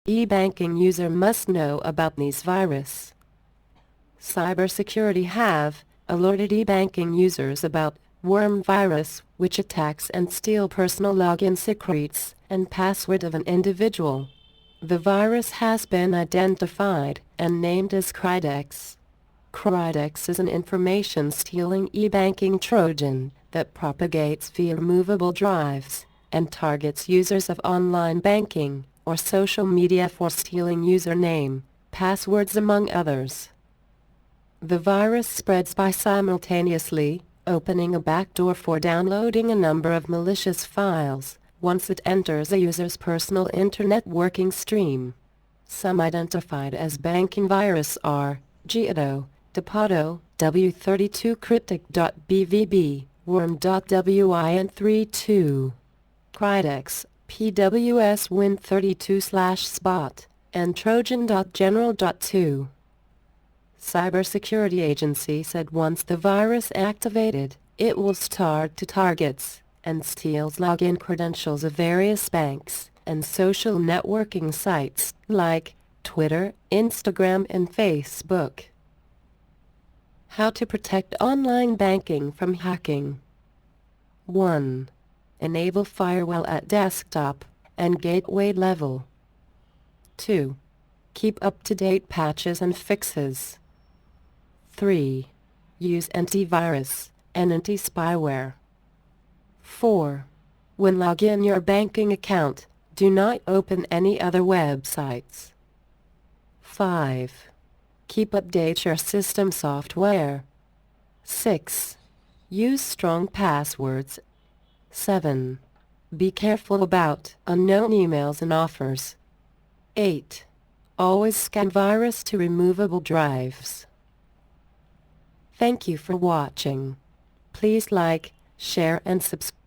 E-banking user must know about these virus. Cybersecurity have alerted e-banking users about worm virus, which attacks and steal personal login secrets and password of an individual. The virus has been identified and named as Crydex. Crydex is an information-stealing e-banking Trojan that propagates via removable drives and targets users of online banking or social media for stealing username, passwords among others. The virus spreads by simultaneously opening a backdoor for downloading a number of malicious files once it enters a user's personal internet working stream. Some identified as banking virus are Geodo, Depato, W32 Cryptic.bvb, Worm.win32, Crydex, PWS Win32/Spot, and Trojan.general.2. Cybersecurity Agency said once the virus activated, it will start to targets and steals login credentials of various banks and social networking sites like Twitter, Instagram, and Facebook. How to protect online banking from hacking. 1. Enable firewall at desktop and gateway level. 2. Keep up-to-date patches and fixes. 3. Use antivirus and anti-spyware. 4. When log in your banking account, do not open any other websites. 5. Keep update your system software. 6. Use strong passwords. 7. Be careful about unknown emails and offers. 8. Always scan virus to removable drives. Thank you for watching. Please like, share and subscribe.